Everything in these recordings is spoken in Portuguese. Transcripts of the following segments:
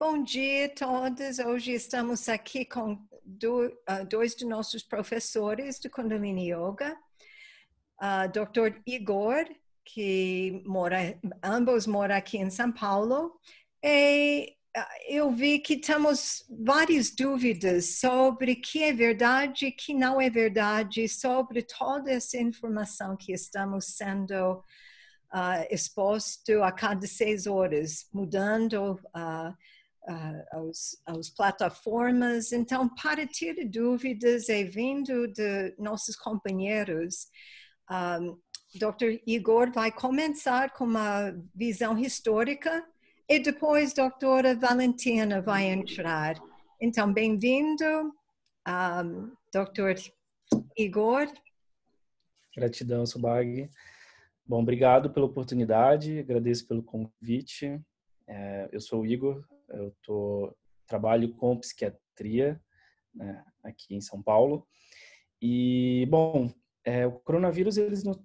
Bom dia a todos. Hoje estamos aqui com dois de nossos professores de Kundalini Yoga, Dr. Igor, ambos moram aqui em São Paulo, e eu vi que temos várias dúvidas sobre o que é verdade e o que não é verdade, sobre toda essa informação que estamos sendo exposto a cada 6 horas, mudando as plataformas. Então, para tirar dúvidas e vindo de nossos companheiros, Dr. Igor vai começar com uma visão histórica e depois a doutora Valentina vai entrar. Então, bem-vindo, Dr. Igor. Gratidão, Subhag. Bom, obrigado pela oportunidade, agradeço pelo convite. Eu sou o Igor, trabalho com psiquiatria, né, aqui em São Paulo. E, bom, o coronavírus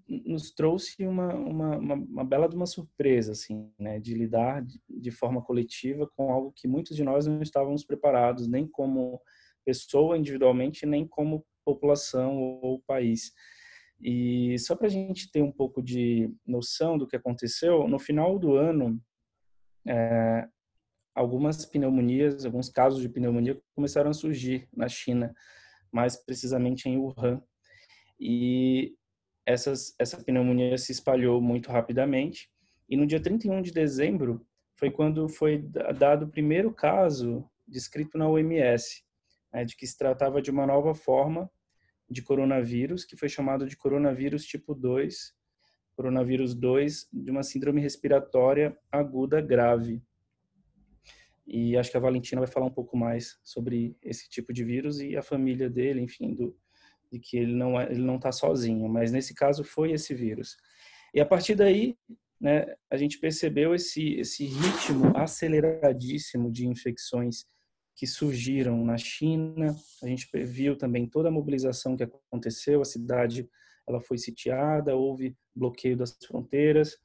nos trouxe uma bela de uma surpresa, assim, né, de lidar de forma coletiva com algo que muitos de nós não estávamos preparados, nem como pessoa individualmente, nem como população ou país. E só para a gente ter um pouco de noção do que aconteceu, no final do ano, algumas pneumonias, alguns casos de pneumonia começaram a surgir na China, mais precisamente em Wuhan. E essa pneumonia se espalhou muito rapidamente. E no dia 31 de dezembro foi quando foi dado o primeiro caso descrito na OMS, né, de que se tratava de uma nova forma de coronavírus, que foi chamado de coronavírus tipo 2, coronavírus 2, de uma síndrome respiratória aguda grave. E acho que a Valentina vai falar um pouco mais sobre esse tipo de vírus e a família dele, enfim, de que ele não está sozinho, mas nesse caso foi esse vírus. E a partir daí, né, a gente percebeu esse ritmo aceleradíssimo de infecções que surgiram na China. A gente viu também toda a mobilização que aconteceu, a cidade ela foi sitiada, houve bloqueio das fronteiras,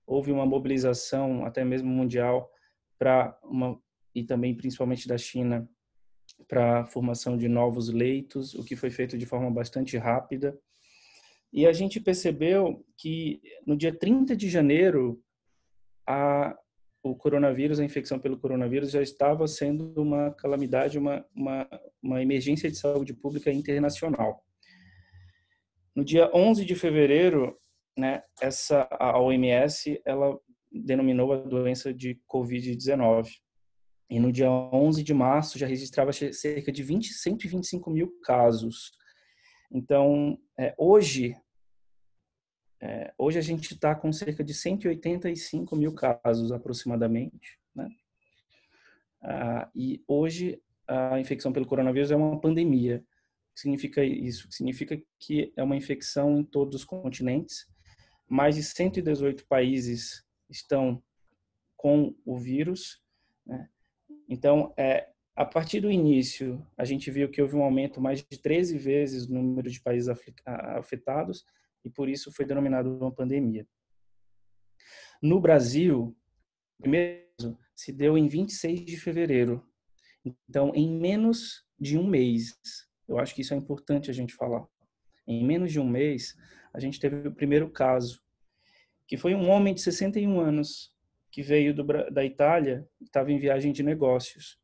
houve uma mobilização até mesmo mundial e também principalmente da China para a formação de novos leitos, o que foi feito de forma bastante rápida. E a gente percebeu que no dia 30 de janeiro o coronavírus, a infecção pelo coronavírus já estava sendo uma calamidade, uma emergência de saúde pública internacional. No dia 11 de fevereiro, né, a OMS ela denominou a doença de Covid-19. E no dia 11 de março já registrava cerca de 125 mil casos. Então, hoje a gente está com cerca de 185 mil casos aproximadamente, né? E hoje a infecção pelo coronavírus é uma pandemia. O que significa isso? Significa que é uma infecção em todos os continentes. Mais de 118 países estão com o vírus, né? Então, a partir do início, a gente viu que houve um aumento mais de 13 vezes no número de países afetados e por isso foi denominado uma pandemia. No Brasil, o primeiro se deu em 26 de fevereiro. Então, em menos de um mês, eu acho que isso é importante a gente falar. Em menos de um mês, a gente teve o primeiro caso, que foi um homem de 61 anos que veio da Itália, estava em viagem de negócios.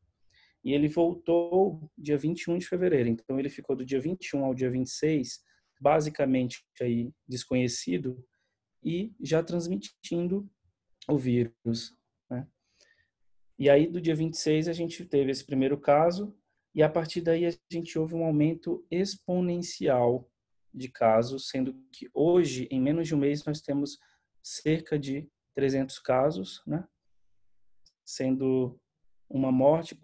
E ele voltou dia 21 de fevereiro. Então, ele ficou do dia 21 ao dia 26, basicamente aí desconhecido e já transmitindo o vírus, né? E aí, do dia 26, a gente teve esse primeiro caso e, a partir daí, a gente houve um aumento exponencial de casos, sendo que hoje, em menos de um mês, nós temos cerca de 300 casos, né? Sendo uma morte,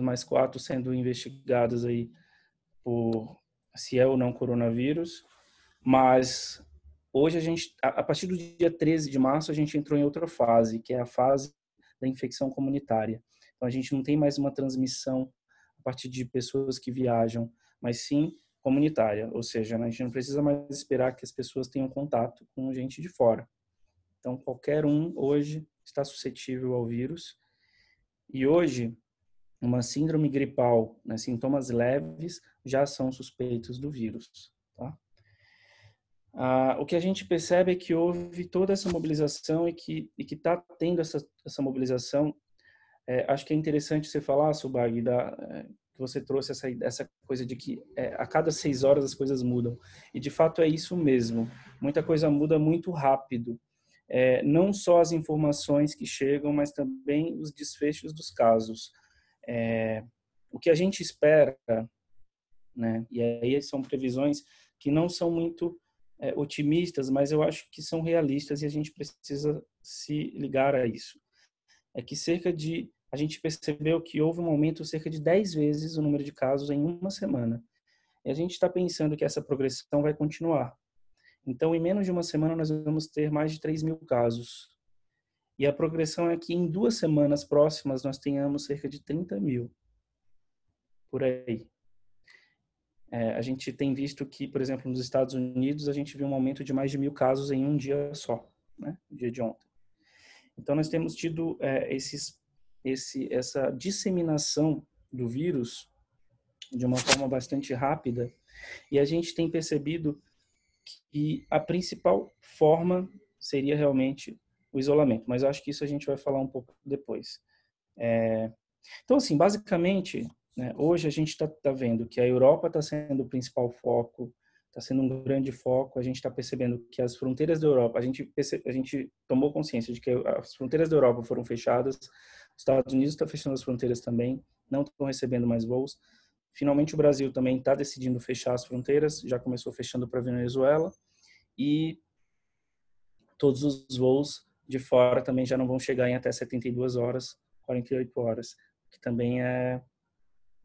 mais 4 sendo investigadas aí por se é ou não coronavírus. Mas hoje a partir do dia 13 de março, a gente entrou em outra fase, que é a fase da infecção comunitária. Então, a gente não tem mais uma transmissão a partir de pessoas que viajam, mas sim comunitária. Ou seja, a gente não precisa mais esperar que as pessoas tenham contato com gente de fora. Então, qualquer um hoje está suscetível ao vírus. E hoje, uma síndrome gripal, né, sintomas leves, já são suspeitos do vírus. Tá? O que a gente percebe é que houve toda essa mobilização e que está tendo essa mobilização. Acho que é interessante você falar, Subag, que você trouxe essa coisa de que a cada 6 horas as coisas mudam. E, de fato, é isso mesmo. Muita coisa muda muito rápido. Não só as informações que chegam, mas também os desfechos dos casos. O que a gente espera, né? E aí são previsões que não são muito otimistas, mas eu acho que são realistas e a gente precisa se ligar a isso. É que a gente percebeu que houve um aumento cerca de 10 vezes o número de casos em uma semana. E a gente está pensando que essa progressão vai continuar. Então, em menos de uma semana, nós vamos ter mais de 3.000 casos. E a progressão é que em 2 semanas próximas nós tenhamos cerca de 30.000 por aí. A gente tem visto que, por exemplo, nos Estados Unidos, a gente viu um aumento de mais de 1.000 casos em um dia só, né? No dia de ontem. Então, nós temos tido essa disseminação do vírus de uma forma bastante rápida e a gente tem percebido que a principal forma seria realmente o isolamento, mas eu acho que isso a gente vai falar um pouco depois. Então, assim, basicamente, né, hoje a gente está vendo que a Europa está sendo o principal foco, está sendo um grande foco. A gente está percebendo que as fronteiras da Europa, a gente tomou consciência de que as fronteiras da Europa foram fechadas, os Estados Unidos está fechando as fronteiras também, não estão recebendo mais voos. Finalmente, o Brasil também está decidindo fechar as fronteiras, já começou fechando para a Venezuela, e todos os voos de fora também já não vão chegar em até 72 horas, 48 horas, que também é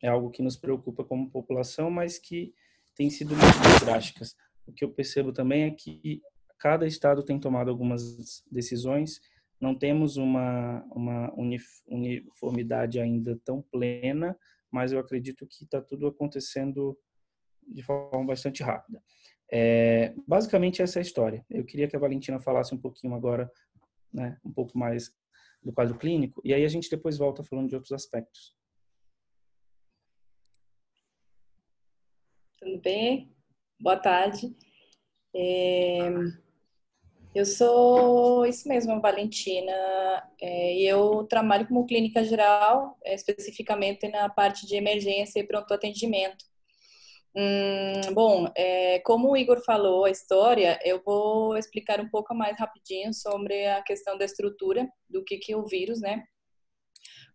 algo que nos preocupa como população, mas que tem sido muito drásticas. O que eu percebo também é que cada estado tem tomado algumas decisões, não temos uma uniformidade ainda tão plena, mas eu acredito que está tudo acontecendo de forma bastante rápida. Basicamente essa é a história. Eu queria que a Valentina falasse um pouquinho agora, né, um pouco mais do quadro clínico, e aí a gente depois volta falando de outros aspectos. Tudo bem? Boa tarde. Eu sou isso mesmo, Valentina, e eu trabalho como clínica geral, especificamente na parte de emergência e pronto atendimento. Bom, como o Igor falou a história, eu vou explicar um pouco mais rapidinho sobre a questão da estrutura do que é o vírus, né?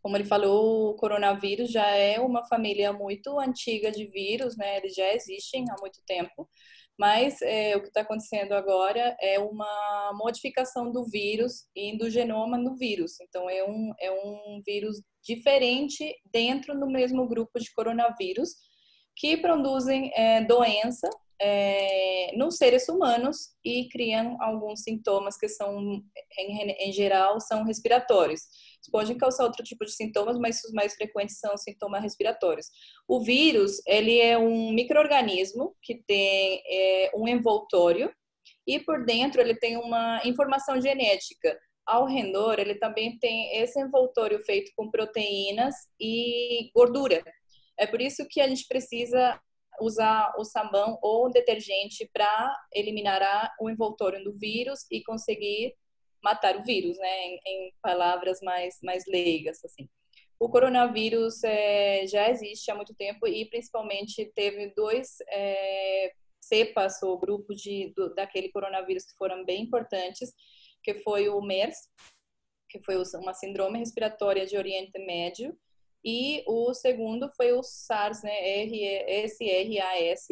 Como ele falou, o coronavírus já é uma família muito antiga de vírus, né? Eles já existem há muito tempo, mas o que está acontecendo agora é uma modificação do vírus e do genoma do vírus. Então, é um vírus diferente dentro do mesmo grupo de coronavírus que produzem doença nos seres humanos e criam alguns sintomas que são, em geral, são respiratórios. Podem causar outro tipo de sintomas, mas os mais frequentes são sintomas respiratórios. O vírus, ele é um micro-organismo que tem um envoltório e por dentro ele tem uma informação genética. Ao redor, ele também tem esse envoltório feito com proteínas e gordura. É por isso que a gente precisa usar o sabão ou o detergente para eliminar o envoltório do vírus e conseguir matar o vírus, né? Em palavras mais leigas, assim. O coronavírus já existe há muito tempo e principalmente teve dois cepas ou grupos daquele coronavírus que foram bem importantes, que foi o MERS, que foi uma síndrome respiratória de Oriente Médio, e o segundo foi o SARS, né, SRAS,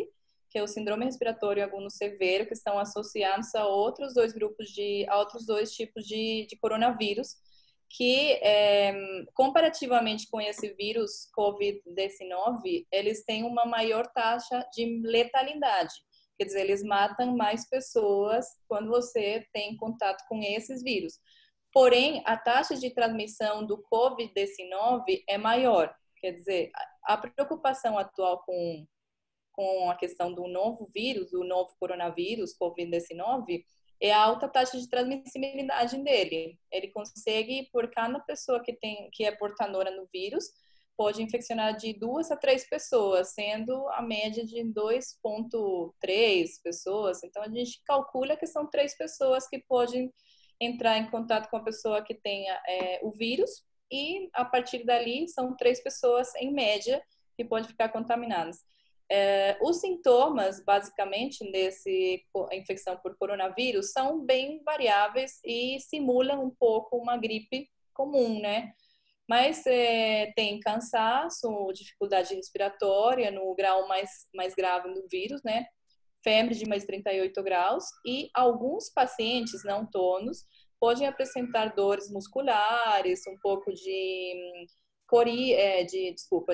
que é o síndrome respiratório agudo severo, que estão associados a outros dois tipos de coronavírus, que comparativamente com esse vírus COVID-19, eles têm uma maior taxa de letalidade. Quer dizer, eles matam mais pessoas quando você tem contato com esses vírus. Porém, a taxa de transmissão do COVID-19 é maior. Quer dizer, a preocupação atual com a questão do novo vírus, do novo coronavírus, COVID-19, é a alta taxa de transmissibilidade dele. Ele consegue, por cada pessoa que é portadora no vírus, pode infeccionar de 2 a 3 pessoas, sendo a média de 2,3 pessoas. Então, a gente calcula que são 3 pessoas que podem entrar em contato com a pessoa que tenha o vírus, e a partir dali são 3 pessoas, em média, que podem ficar contaminadas. Os sintomas, basicamente, dessa infecção por coronavírus são bem variáveis e simulam um pouco uma gripe comum, né? Mas tem cansaço, dificuldade respiratória no grau mais grave do vírus, né? Febre de mais 38 graus, e alguns pacientes não tonos podem apresentar dores musculares, um pouco de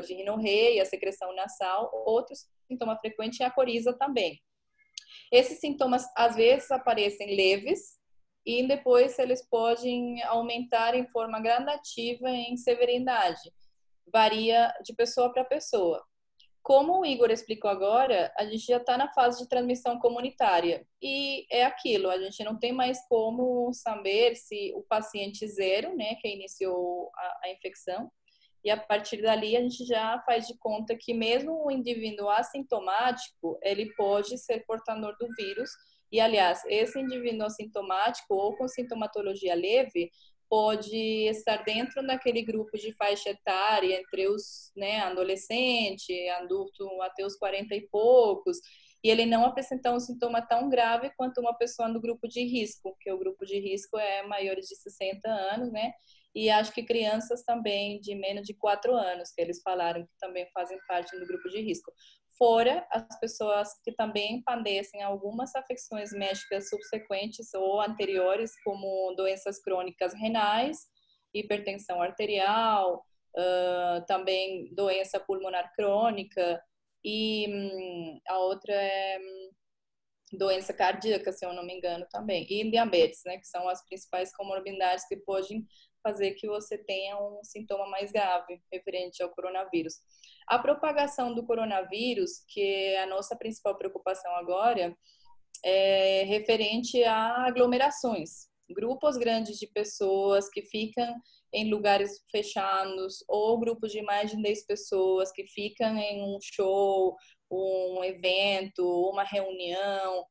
rinorreia, secreção nasal. Outro sintoma frequente é a coriza também. Esses sintomas às vezes aparecem leves e depois eles podem aumentar em forma gradativa em severidade. Varia de pessoa para pessoa. Como o Igor explicou agora, a gente já está na fase de transmissão comunitária. E é aquilo, a gente não tem mais como saber se o paciente zero, né, que iniciou a infecção, e a partir dali a gente já faz de conta que mesmo o indivíduo assintomático, ele pode ser portador do vírus. E, aliás, esse indivíduo assintomático ou com sintomatologia leve pode estar dentro daquele grupo de faixa etária entre os adolescente, adulto até os 40 e poucos, e ele não apresentar um sintoma tão grave quanto uma pessoa do grupo de risco, que o grupo de risco é maiores de 60 anos, né? E acho que crianças também de menos de 4 anos, que eles falaram que também fazem parte do grupo de risco. Fora as pessoas que também padecem algumas afecções médicas subsequentes ou anteriores, como doenças crônicas renais, hipertensão arterial, também doença pulmonar crônica, e a outra é doença cardíaca, se eu não me engano, também. E diabetes, né, que são as principais comorbidades que podem fazer que você tenha um sintoma mais grave referente ao coronavírus. A propagação do coronavírus, que é a nossa principal preocupação agora, é referente a aglomerações. Grupos grandes de pessoas que ficam em lugares fechados, ou grupos de mais de 10 pessoas que ficam em um show, um evento, uma reunião,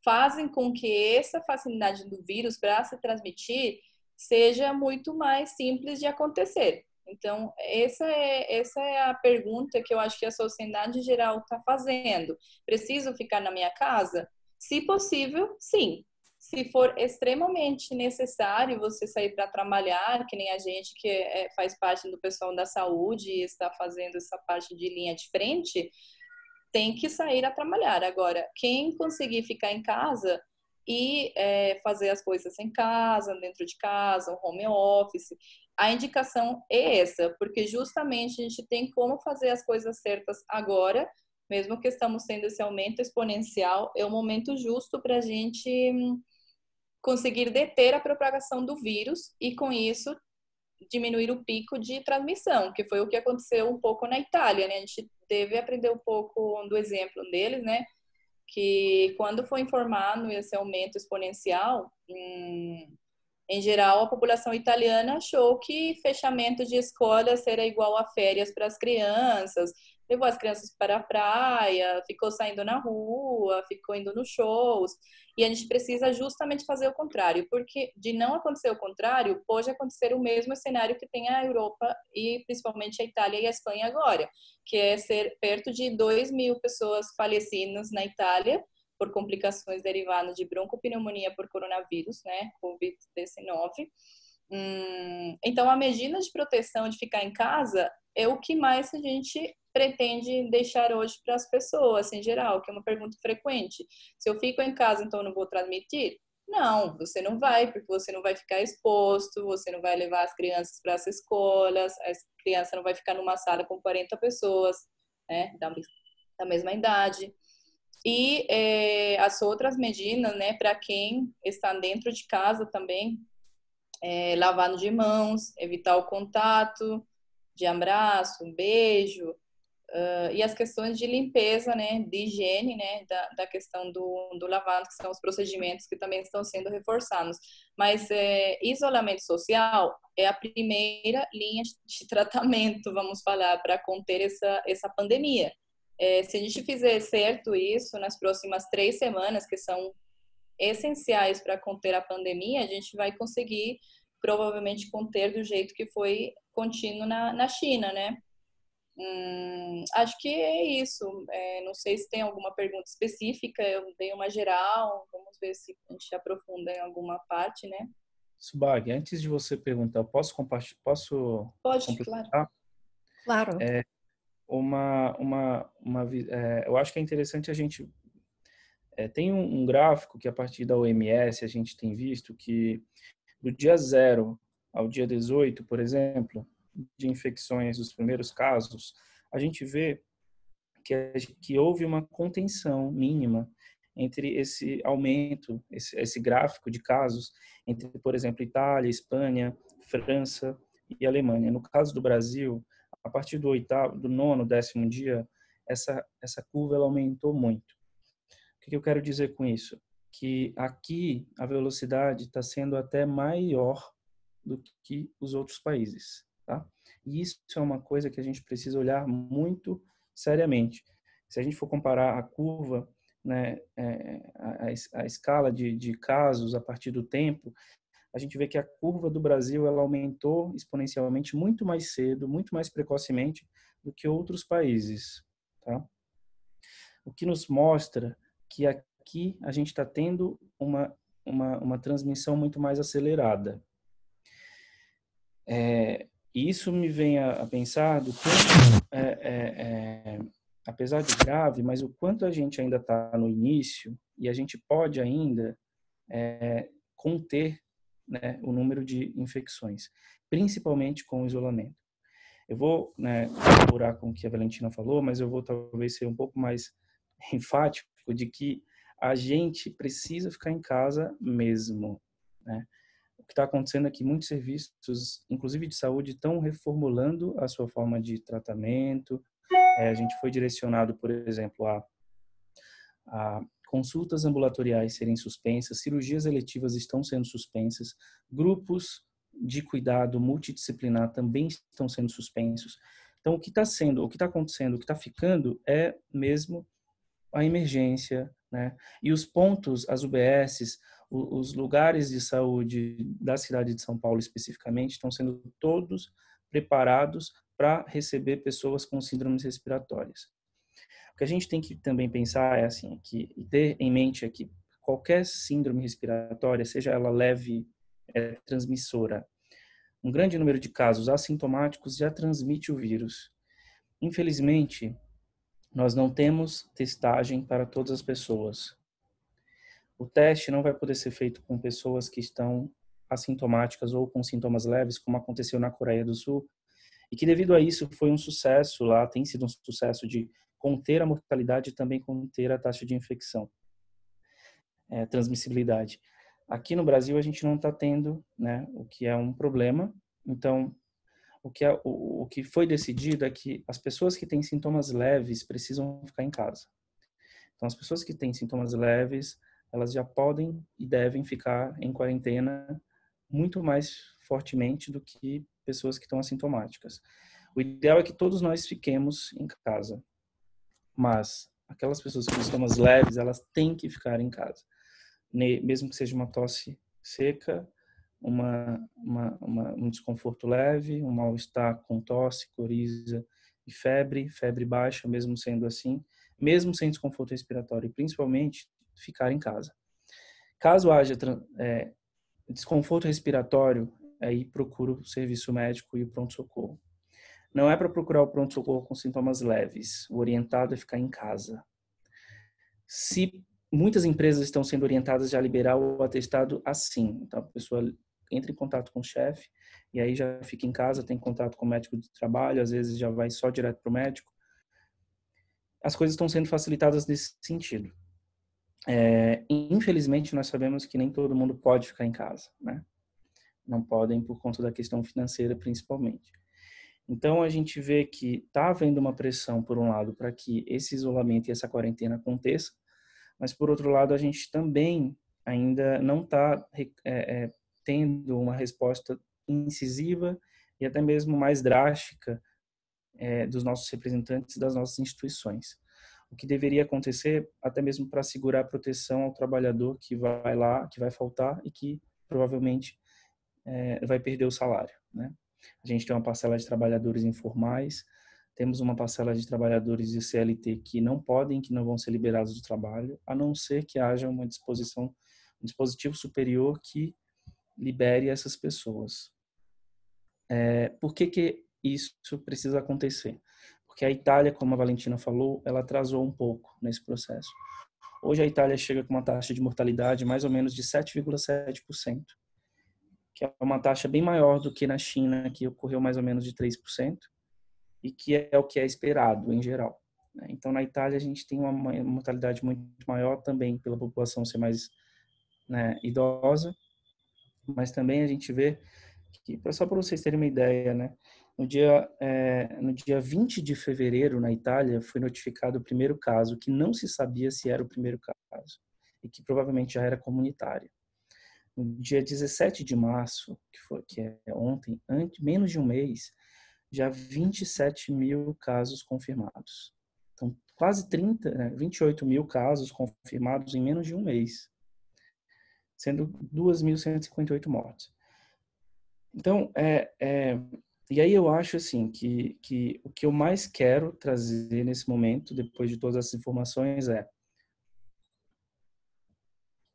fazem com que essa facilidade do vírus para se transmitir seja muito mais simples de acontecer. Então, essa é a pergunta que eu acho que a sociedade em geral está fazendo. Preciso ficar na minha casa? Se possível, sim. Se for extremamente necessário você sair para trabalhar, que nem a gente que faz parte do pessoal da saúde e está fazendo essa parte de linha de frente, tem que sair a trabalhar. Agora, quem conseguir ficar em casa e fazer as coisas em casa, dentro de casa, um home office, a indicação é essa, porque justamente a gente tem como fazer as coisas certas agora, mesmo que estamos tendo esse aumento exponencial, é o momento justo para a gente conseguir deter a propagação do vírus e, com isso, diminuir o pico de transmissão, que foi o que aconteceu um pouco na Itália, né? A gente deve aprender um pouco do exemplo deles, né? Que quando foi informado esse aumento exponencial, em geral, a população italiana achou que fechamento de escolas era igual a férias para as crianças, levou as crianças para a praia, ficou saindo na rua, ficou indo nos shows, e a gente precisa justamente fazer o contrário, porque de não acontecer o contrário, pode acontecer o mesmo cenário que tem a Europa e principalmente a Itália e a Espanha agora, que é ser perto de 2.000 pessoas falecidas na Itália por complicações derivadas de broncopneumonia por coronavírus, né, COVID-19. Então, a medida de proteção de ficar em casa é o que mais a gente pretende deixar hoje para as pessoas, em geral, que é uma pergunta frequente. Se eu fico em casa, então eu não vou transmitir? Não, você não vai, porque você não vai ficar exposto, você não vai levar as crianças para as escolas, a criança não vai ficar numa sala com 40 pessoas, né, da mesma idade. E as outras medidas, né, para quem está dentro de casa também, lavando de mãos, evitar o contato de abraço, beijo, E as questões de limpeza, né, de higiene, né, da questão do lavado, que são os procedimentos que também estão sendo reforçados. Mas isolamento social é a primeira linha de tratamento, vamos falar, para conter essa pandemia. Se a gente fizer certo isso nas próximas 3 semanas, que são essenciais para conter a pandemia, a gente vai conseguir provavelmente conter do jeito que foi contínuo na China, né? Acho que é isso. Não sei se tem alguma pergunta específica, eu dei uma geral, vamos ver se a gente aprofunda em alguma parte, né? Subag, antes de você perguntar, posso compartilhar? Pode, claro. complementar? Claro. Eu acho que é interessante a gente... tem um gráfico que a partir da OMS a gente tem visto que do dia 0 ao dia 18, por exemplo, de infecções dos primeiros casos, a gente vê que houve uma contenção mínima entre esse aumento, esse gráfico de casos, entre, por exemplo, Itália, Espanha, França e Alemanha. No caso do Brasil, a partir do 8º, do 9º, 10º dia, essa curva ela aumentou muito. O que eu quero dizer com isso? Que aqui a velocidade está sendo até maior do que os outros países, tá? E isso é uma coisa que a gente precisa olhar muito seriamente. Se a gente for comparar a curva, né, a escala de casos a partir do tempo, a gente vê que a curva do Brasil ela aumentou exponencialmente muito mais cedo, muito mais precocemente do que outros países, tá? O que nos mostra que aqui a gente está tendo uma transmissão muito mais acelerada. E isso me vem a pensar do quanto, apesar de grave, mas o quanto a gente ainda está no início e a gente pode ainda conter, né, o número de infecções, principalmente com o isolamento. Eu vou, né, colaborar com o que a Valentina falou, mas eu vou talvez ser um pouco mais enfático de que a gente precisa ficar em casa mesmo, né? O que está acontecendo é que muitos serviços, inclusive de saúde, estão reformulando a sua forma de tratamento. A gente foi direcionado, por exemplo, a consultas ambulatoriais serem suspensas, cirurgias eletivas estão sendo suspensas, grupos de cuidado multidisciplinar também estão sendo suspensos. Então, o que está acontecendo, o que está ficando é mesmo a emergência, né? E os pontos, as UBSs, os lugares de saúde da cidade de São Paulo especificamente, estão sendo todos preparados para receber pessoas com síndromes respiratórias. O que a gente tem que também pensar é assim, e ter em mente é que qualquer síndrome respiratória, seja ela leve, transmissora, um grande número de casos assintomáticos já transmite o vírus. Infelizmente, nós não temos testagem para todas as pessoas. O teste não vai poder ser feito com pessoas que estão assintomáticas ou com sintomas leves, como aconteceu na Coreia do Sul, e que devido a isso foi um sucesso lá, tem sido um sucesso de conter a mortalidade e também conter a taxa de infecção, transmissibilidade. Aqui no Brasil a gente não está tendo, né, o que é um problema. Então, o que foi decidido é que as pessoas que têm sintomas leves precisam ficar em casa. Então, as pessoas que têm sintomas leves, elas já podem e devem ficar em quarentena muito mais fortemente do que pessoas que estão assintomáticas. O ideal é que todos nós fiquemos em casa, mas aquelas pessoas com sintomas leves, elas têm que ficar em casa, mesmo que seja uma tosse seca, um desconforto leve, um mal-estar com tosse, coriza e febre baixa, mesmo sendo assim, mesmo sem desconforto respiratório, e principalmente ficar em casa. Caso haja desconforto respiratório, aí procura o serviço médico e o pronto-socorro. Não é para procurar o pronto-socorro com sintomas leves, o orientado é ficar em casa. Se muitas empresas estão sendo orientadas já a liberar o atestado assim, então a pessoa entra em contato com o chefe e aí já fica em casa, tem contato com o médico de trabalho, às vezes já vai só direto para o médico. As coisas estão sendo facilitadas nesse sentido. Infelizmente, nós sabemos que nem todo mundo pode ficar em casa, né? Não podem por conta da questão financeira, principalmente. Então, a gente vê que está havendo uma pressão, por um lado, para que esse isolamento e essa quarentena aconteça, mas, por outro lado, a gente também ainda não está tendo uma resposta incisiva e até mesmo mais drástica dos nossos representantes das nossas instituições. O que deveria acontecer, até mesmo para assegurar a proteção ao trabalhador que vai lá, que vai faltar e que provavelmente vai perder o salário, né? A gente tem uma parcela de trabalhadores informais, temos uma parcela de trabalhadores de CLT que não podem, que não vão ser liberados do trabalho, a não ser que haja uma disposição, um dispositivo superior que libere essas pessoas. Por que isso precisa acontecer? Porque a Itália, como a Valentina falou, ela atrasou um pouco nesse processo. Hoje a Itália chega com uma taxa de mortalidade mais ou menos de 7,7%, que é uma taxa bem maior do que na China, que ocorreu mais ou menos de 3%, e que é o que é esperado em geral. Então, na Itália, a gente tem uma mortalidade muito maior também pela população ser mais, né, idosa, mas também a gente vê que, só para vocês terem uma ideia, né, no dia 20 de fevereiro, na Itália, foi notificado o primeiro caso, que não se sabia se era o primeiro caso, e que provavelmente já era comunitário. No dia 17 de março, que é ontem, menos de um mês, já 27 mil casos confirmados. Então, quase 28 mil casos confirmados em menos de um mês, sendo 2.158 mortes. Então, e aí eu acho assim que o que eu mais quero trazer nesse momento, depois de todas essas informações,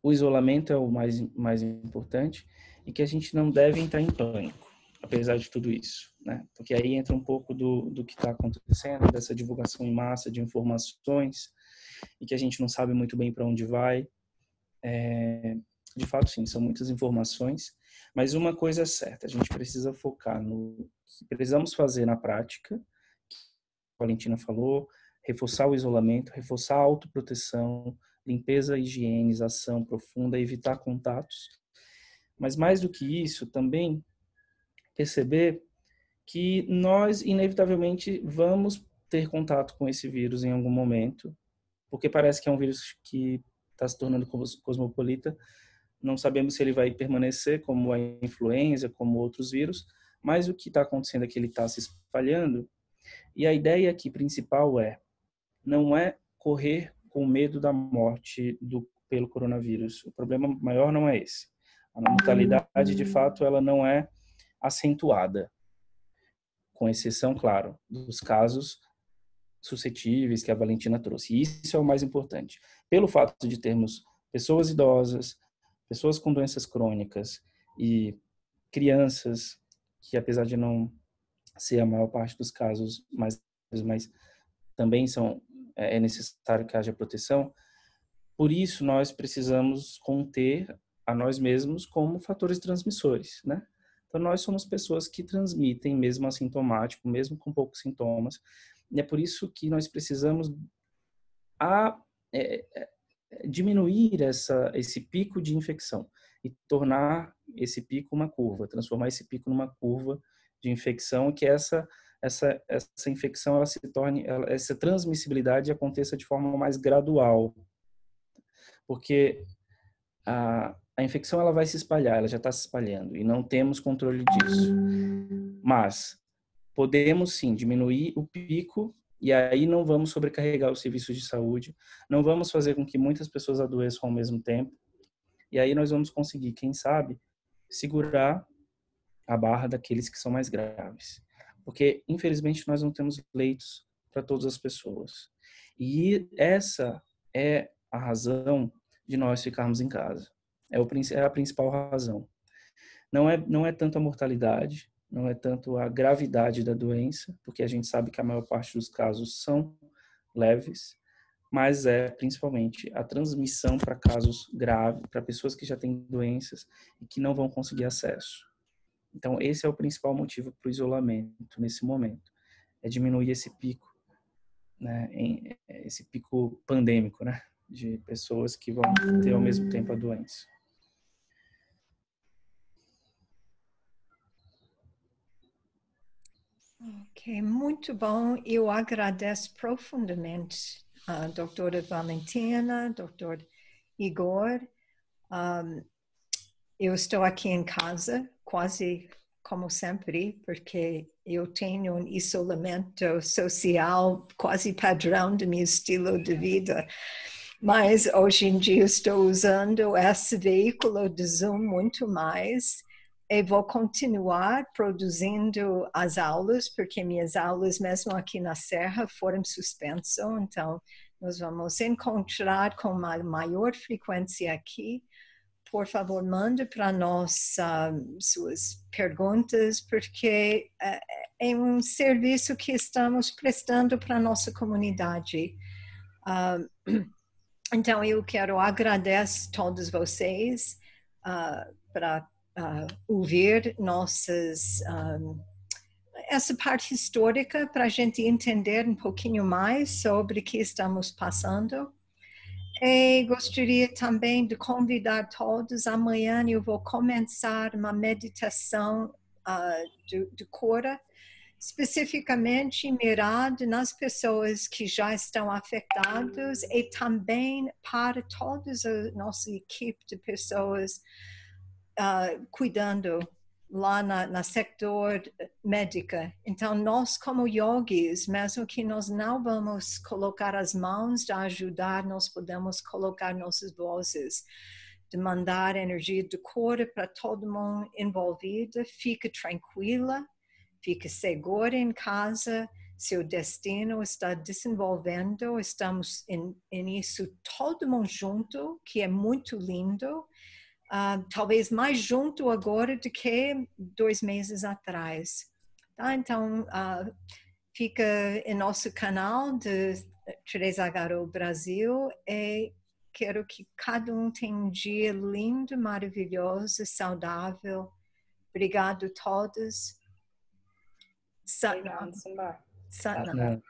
o isolamento é o mais importante e que a gente não deve entrar em pânico, apesar de tudo isso, né? Porque aí entra um pouco do que está acontecendo, dessa divulgação em massa de informações e que a gente não sabe muito bem para onde vai. De fato, sim, são muitas informações, mas uma coisa é certa, a gente precisa focar no que precisamos fazer na prática, que a Valentina falou, reforçar o isolamento, reforçar a autoproteção, limpeza, higienização profunda, evitar contatos. Mas mais do que isso, também perceber que nós, inevitavelmente, vamos ter contato com esse vírus em algum momento, porque parece que é um vírus que está se tornando cosmopolita. Não sabemos se ele vai permanecer como a influenza, como outros vírus, mas o que está acontecendo é que ele está se espalhando. E a ideia aqui principal não é correr com medo da morte pelo coronavírus. O problema maior não é esse. A mortalidade, de fato, ela não é acentuada, com exceção, claro, dos casos suscetíveis que a Valentina trouxe. E isso é o mais importante. Pelo fato de termos pessoas idosas, pessoas com doenças crônicas e crianças, que apesar de não ser a maior parte dos casos, mas também é necessário que haja proteção. Por isso, nós precisamos conter a nós mesmos como fatores transmissores, né? Então, nós somos pessoas que transmitem, mesmo assintomático, mesmo com poucos sintomas. E é por isso que nós precisamos diminuir esse pico de infecção e tornar esse pico uma curva, transformar esse pico numa curva de infecção, que essa infecção ela se torne, essa transmissibilidade aconteça de forma mais gradual, porque a infecção ela vai se espalhar, ela já está se espalhando e não temos controle disso. Mas podemos sim diminuir o pico e aí não vamos sobrecarregar os serviços de saúde, não vamos fazer com que muitas pessoas adoeçam ao mesmo tempo. E aí nós vamos conseguir, quem sabe, segurar a barra daqueles que são mais graves. Porque, infelizmente, nós não temos leitos para todas as pessoas. E essa é a razão de nós ficarmos em casa. É a principal razão. Não é tanto a mortalidade, não é tanto a gravidade da doença, porque a gente sabe que a maior parte dos casos são leves, mas é principalmente a transmissão para casos graves, para pessoas que já têm doenças e que não vão conseguir acesso. Então, esse é o principal motivo para o isolamento nesse momento, é diminuir esse pico, né, esse pico pandêmico, né, de pessoas que vão ter ao mesmo tempo a doença. Ok, muito bom. Eu agradeço profundamente a doutora Valentina, doutor Igor. Eu estou aqui em casa, quase como sempre, porque eu tenho um isolamento social quase padrão do meu estilo de vida. Mas hoje em dia estou usando esse veículo de Zoom muito mais. E vou continuar produzindo as aulas, porque minhas aulas, mesmo aqui na Serra, foram suspensas. Então, nós vamos encontrar com uma maior frequência aqui. Por favor, mande para nós suas perguntas, porque é um serviço que estamos prestando para a nossa comunidade. Então, eu quero agradecer a todos vocês para ouvir essa parte histórica, para a gente entender um pouquinho mais sobre o que estamos passando. E gostaria também de convidar todos. Amanhã eu vou começar uma meditação de cura, especificamente mirada nas pessoas que já estão afetadas e também para toda a nossa equipe de pessoas cuidando lá na sector médica. Então, nós como yogis, mesmo que nós não vamos colocar as mãos de ajudar, nós podemos colocar nossas vozes, de mandar energia de cura para todo mundo envolvido. Fica tranquila, fique segura em casa, seu destino está desenvolvendo, estamos em isso todo mundo junto, que é muito lindo, talvez mais junto agora do que 2 meses atrás. Tá? Então, fica em nosso canal de 3HO Brasil e quero que cada um tenha um dia lindo, maravilhoso, saudável. Obrigado a todos. Obrigada, Simbar. Satnam.